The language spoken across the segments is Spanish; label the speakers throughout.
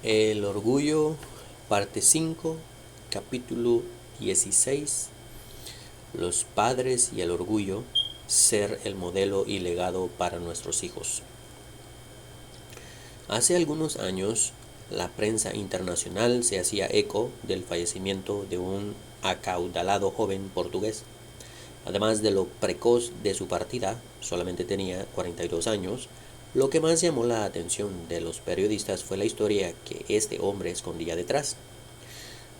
Speaker 1: El orgullo, parte 5, capítulo 16. Los padres y el orgullo, ser el modelo y legado para nuestros hijos. Hace algunos años, la prensa internacional se hacía eco del fallecimiento de un acaudalado joven portugués. Además de lo precoz de su partida, solamente tenía 42 años, lo que más llamó la atención de los periodistas fue la historia que este hombre escondía detrás.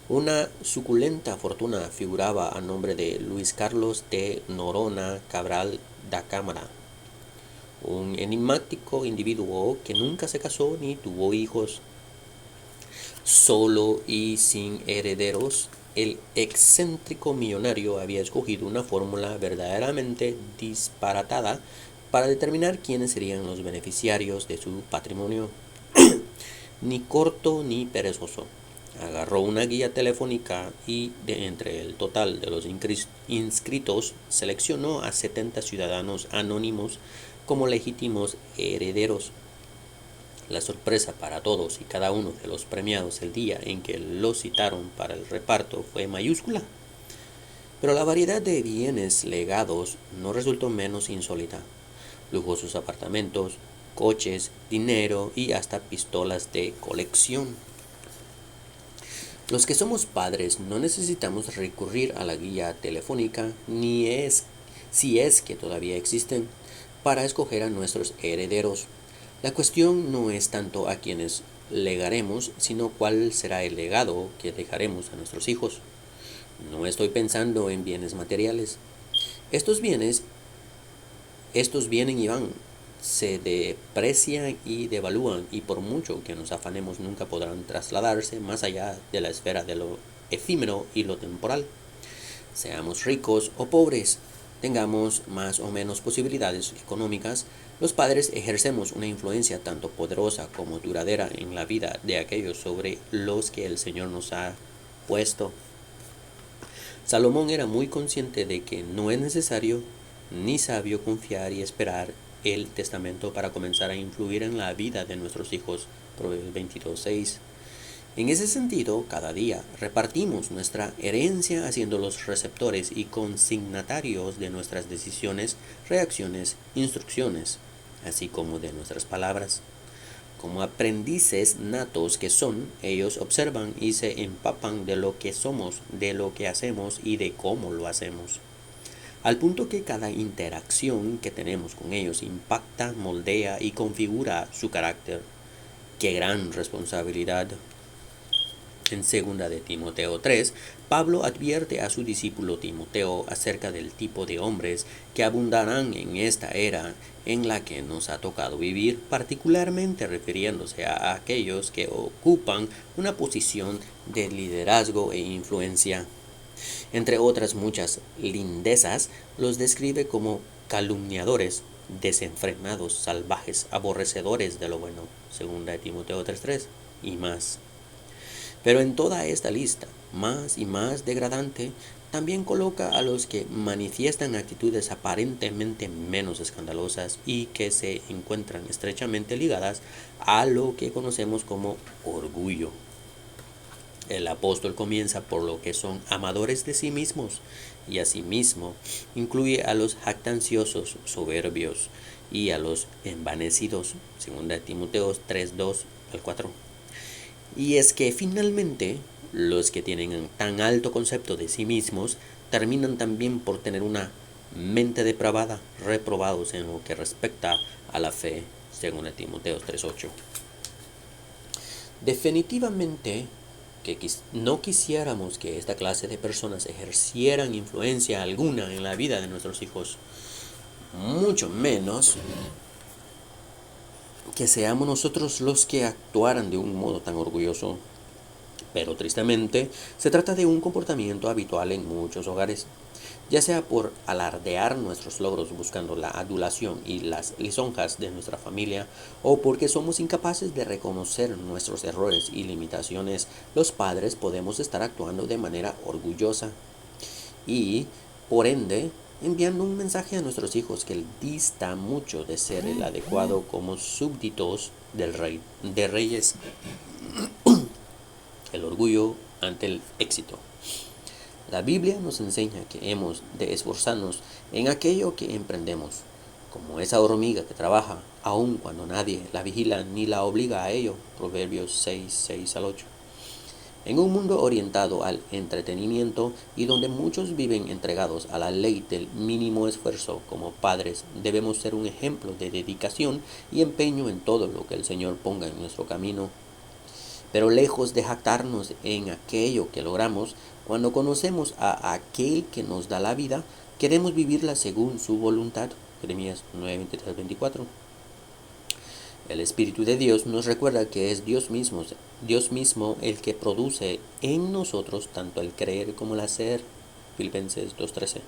Speaker 1: Una suculenta fortuna figuraba a nombre de Luis Carlos de Noronha Cabral da Câmara, un enigmático individuo que nunca se casó ni tuvo hijos. Solo y sin herederos, el excéntrico millonario había escogido una fórmula verdaderamente disparatada para determinar quiénes serían los beneficiarios de su patrimonio. Ni corto ni perezoso. Agarró una guía telefónica y de entre el total de los inscritos seleccionó a 70 ciudadanos anónimos como legítimos herederos. La sorpresa para todos y cada uno de los premiados el día en que los citaron para el reparto fue mayúscula. Pero la variedad de bienes legados no resultó menos insólita. Lujosos apartamentos, coches, dinero y hasta pistolas de colección. Los que somos padres no necesitamos recurrir a la guía telefónica, si es que todavía existen, para escoger a nuestros herederos. La cuestión no es tanto a quienes legaremos, sino cuál será el legado que dejaremos a nuestros hijos. No estoy pensando en bienes materiales. Estos vienen y van, se deprecian y devalúan, y por mucho que nos afanemos nunca podrán trasladarse más allá de la esfera de lo efímero y lo temporal. Seamos ricos o pobres, tengamos más o menos posibilidades económicas, los padres ejercemos una influencia tanto poderosa como duradera en la vida de aquellos sobre los que el Señor nos ha puesto. Salomón era muy consciente de que no es necesario ni sabio confiar y esperar el testamento para comenzar a influir en la vida de nuestros hijos. Proverbios 22:6. En ese sentido, cada día repartimos nuestra herencia haciéndolos receptores y consignatarios de nuestras decisiones, reacciones, instrucciones, así como de nuestras palabras. Como aprendices natos que son, ellos observan y se empapan de lo que somos, de lo que hacemos y de cómo lo hacemos. Al punto que cada interacción que tenemos con ellos impacta, moldea y configura su carácter. ¡Qué gran responsabilidad! En 2 de Timoteo 3, Pablo advierte a su discípulo Timoteo acerca del tipo de hombres que abundarán en esta era en la que nos ha tocado vivir, particularmente refiriéndose a aquellos que ocupan una posición de liderazgo e influencia. Entre otras muchas lindezas, los describe como calumniadores, desenfrenados, salvajes, aborrecedores de lo bueno, 2 de Timoteo 3:3, y más. Pero en toda esta lista, más y más degradante, también coloca a los que manifiestan actitudes aparentemente menos escandalosas y que se encuentran estrechamente ligadas a lo que conocemos como orgullo. El apóstol comienza por lo que son amadores de sí mismos y asimismo incluye a los jactanciosos, soberbios y a los envanecidos, 2 Timoteo 3:2-4. Y es que finalmente los que tienen tan alto concepto de sí mismos terminan también por tener una mente depravada, reprobados en lo que respecta a la fe, 2 Timoteo 3:8. Definitivamente que no quisiéramos que esta clase de personas ejercieran influencia alguna en la vida de nuestros hijos, mucho menos que seamos nosotros los que actuaran de un modo tan orgulloso. Pero tristemente, se trata de un comportamiento habitual en muchos hogares, ya sea por alardear nuestros logros buscando la adulación y las lisonjas de nuestra familia, o porque somos incapaces de reconocer nuestros errores y limitaciones. Los padres podemos estar actuando de manera orgullosa y, por ende, enviando un mensaje a nuestros hijos que dista mucho de ser el adecuado como súbditos del rey de reyes. El orgullo ante el éxito. La Biblia nos enseña que hemos de esforzarnos en aquello que emprendemos, como esa hormiga que trabaja, aun cuando nadie la vigila ni la obliga a ello. Proverbios 6:6-8. En un mundo orientado al entretenimiento y donde muchos viven entregados a la ley del mínimo esfuerzo, como padres debemos ser un ejemplo de dedicación y empeño en todo lo que el Señor ponga en nuestro camino. Pero lejos de jactarnos en aquello que logramos, cuando conocemos a aquel que nos da la vida, queremos vivirla según su voluntad. Jeremías 9:23-24. El Espíritu de Dios nos recuerda que es Dios mismo el que produce en nosotros tanto el creer como el hacer. Filipenses 2:13.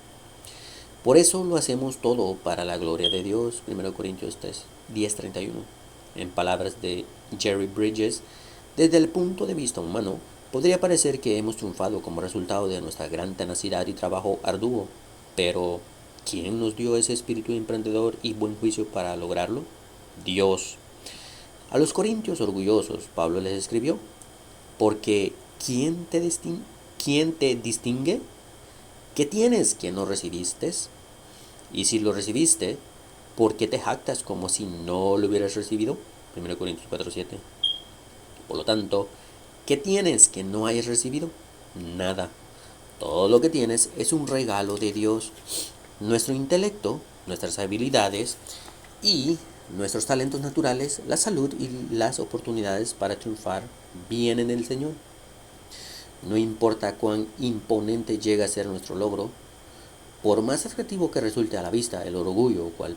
Speaker 1: Por eso lo hacemos todo para la gloria de Dios. 1 Corintios 10:31. En palabras de Jerry Bridges, desde el punto de vista humano, podría parecer que hemos triunfado como resultado de nuestra gran tenacidad y trabajo arduo, pero ¿quién nos dio ese espíritu emprendedor y buen juicio para lograrlo? Dios. A los corintios orgullosos, Pablo les escribió, porque ¿quién te distingue? ¿Qué tienes que no recibiste? Y si lo recibiste, ¿por qué te jactas como si no lo hubieras recibido? 1 Corintios 4:7. Por lo tanto, ¿qué tienes que no hayas recibido? Nada. Todo lo que tienes es un regalo de Dios. Nuestro intelecto, nuestras habilidades y nuestros talentos naturales, la salud y las oportunidades para triunfar vienen del Señor. No importa cuán imponente llega a ser nuestro logro, por más atractivo que resulte a la vista, el orgullo, cual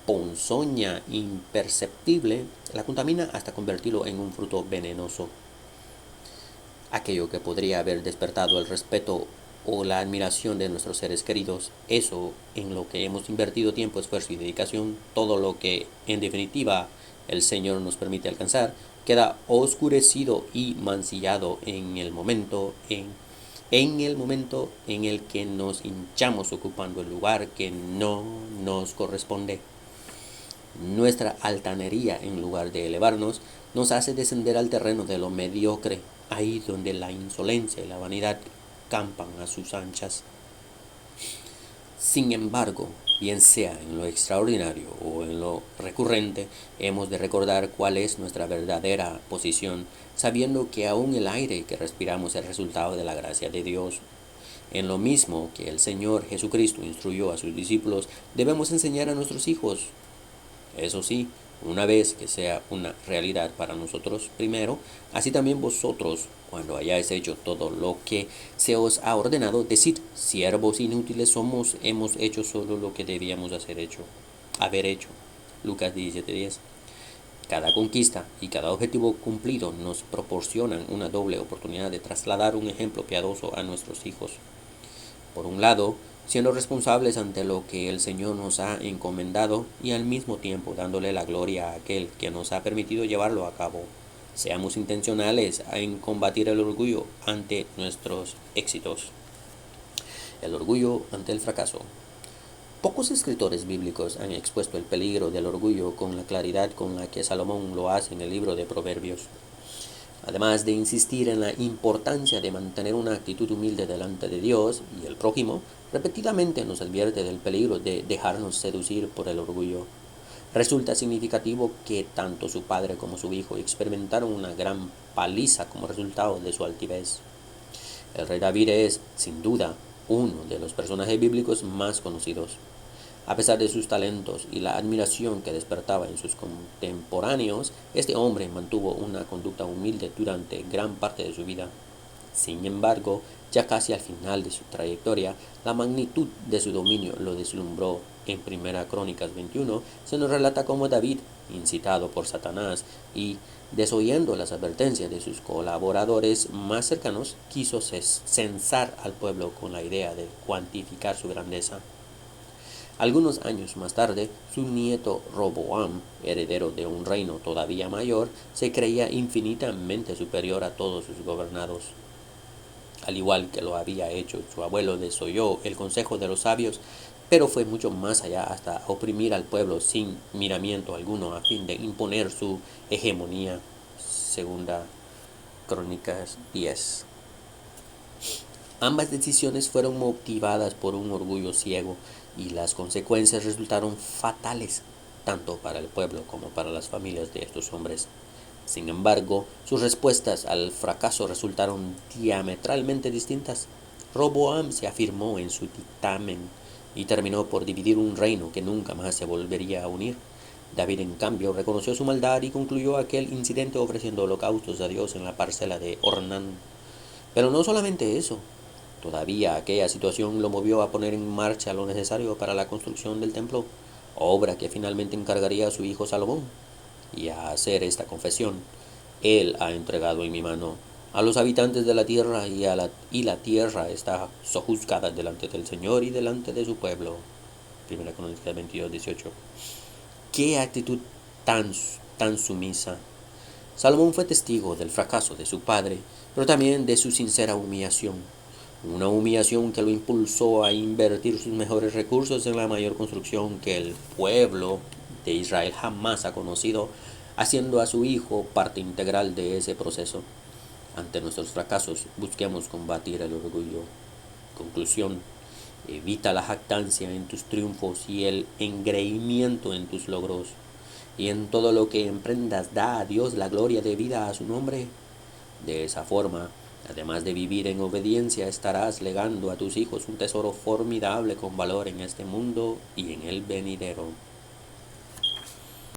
Speaker 1: ponzoña imperceptible, la contamina hasta convertirlo en un fruto venenoso. Aquello que podría haber despertado el respeto o la admiración de nuestros seres queridos, eso en lo que hemos invertido tiempo, esfuerzo y dedicación, todo lo que en definitiva el Señor nos permite alcanzar, queda oscurecido y mancillado en el momento en el que nos hinchamos ocupando el lugar que no nos corresponde. Nuestra altanería, en lugar de elevarnos, nos hace descender al terreno de lo mediocre, ahí donde la insolencia y la vanidad campan a sus anchas. Sin embargo, bien sea en lo extraordinario o en lo recurrente, hemos de recordar cuál es nuestra verdadera posición, sabiendo que aún el aire que respiramos es resultado de la gracia de Dios. En lo mismo que el Señor Jesucristo instruyó a sus discípulos, debemos enseñar a nuestros hijos. Eso sí, una vez que sea una realidad para nosotros primero, así también vosotros, cuando hayáis hecho todo lo que se os ha ordenado, decid: siervos inútiles hemos hecho solo lo que debíamos haber hecho. Lucas 17:10. Cada conquista y cada objetivo cumplido nos proporcionan una doble oportunidad de trasladar un ejemplo piadoso a nuestros hijos. Por un lado, siendo responsables ante lo que el Señor nos ha encomendado y al mismo tiempo dándole la gloria a aquel que nos ha permitido llevarlo a cabo. Seamos intencionales en combatir el orgullo ante nuestros éxitos. El orgullo ante el fracaso. Pocos escritores bíblicos han expuesto el peligro del orgullo con la claridad con la que Salomón lo hace en el libro de Proverbios. Además de insistir en la importancia de mantener una actitud humilde delante de Dios y el prójimo, repetidamente nos advierte del peligro de dejarnos seducir por el orgullo. Resulta significativo que tanto su padre como su hijo experimentaron una gran paliza como resultado de su altivez. El rey David es, sin duda, uno de los personajes bíblicos más conocidos. A pesar de sus talentos y la admiración que despertaba en sus contemporáneos, este hombre mantuvo una conducta humilde durante gran parte de su vida. Sin embargo, ya casi al final de su trayectoria, la magnitud de su dominio lo deslumbró. En 1 Crónicas 21 se nos relata cómo David, incitado por Satanás y desoyendo las advertencias de sus colaboradores más cercanos, quiso censar al pueblo con la idea de cuantificar su grandeza. Algunos años más tarde, su nieto Roboam, heredero de un reino todavía mayor, se creía infinitamente superior a todos sus gobernados. Al igual que lo había hecho su abuelo, desoyó el consejo de los sabios, pero fue mucho más allá hasta oprimir al pueblo sin miramiento alguno a fin de imponer su hegemonía. Segunda Crónicas 10. Ambas decisiones fueron motivadas por un orgullo ciego y las consecuencias resultaron fatales, tanto para el pueblo como para las familias de estos hombres. Sin embargo, sus respuestas al fracaso resultaron diametralmente distintas. Roboam se afirmó en su dictamen y terminó por dividir un reino que nunca más se volvería a unir. David, en cambio, reconoció su maldad y concluyó aquel incidente ofreciendo holocaustos a Dios en la parcela de Ornán. Pero no solamente eso, todavía aquella situación lo movió a poner en marcha lo necesario para la construcción del templo, obra que finalmente encargaría a su hijo Salomón. Y a hacer esta confesión: Él ha entregado en mi mano a los habitantes de la tierra y la tierra está sojuzgada delante del Señor y delante de su pueblo. Primera Crónicas 22:18. ¡Qué actitud tan sumisa! Salomón fue testigo del fracaso de su padre, pero también de su sincera humillación. Una humillación que lo impulsó a invertir sus mejores recursos en la mayor construcción que el pueblo de Israel jamás ha conocido, haciendo a su hijo parte integral de ese proceso. Ante nuestros fracasos, busquemos combatir el orgullo. Conclusión: evita la jactancia en tus triunfos y el engreimiento en tus logros. Y en todo lo que emprendas, da a Dios la gloria debida a su nombre. De esa forma, además de vivir en obediencia, estarás legando a tus hijos un tesoro formidable con valor en este mundo y en el venidero.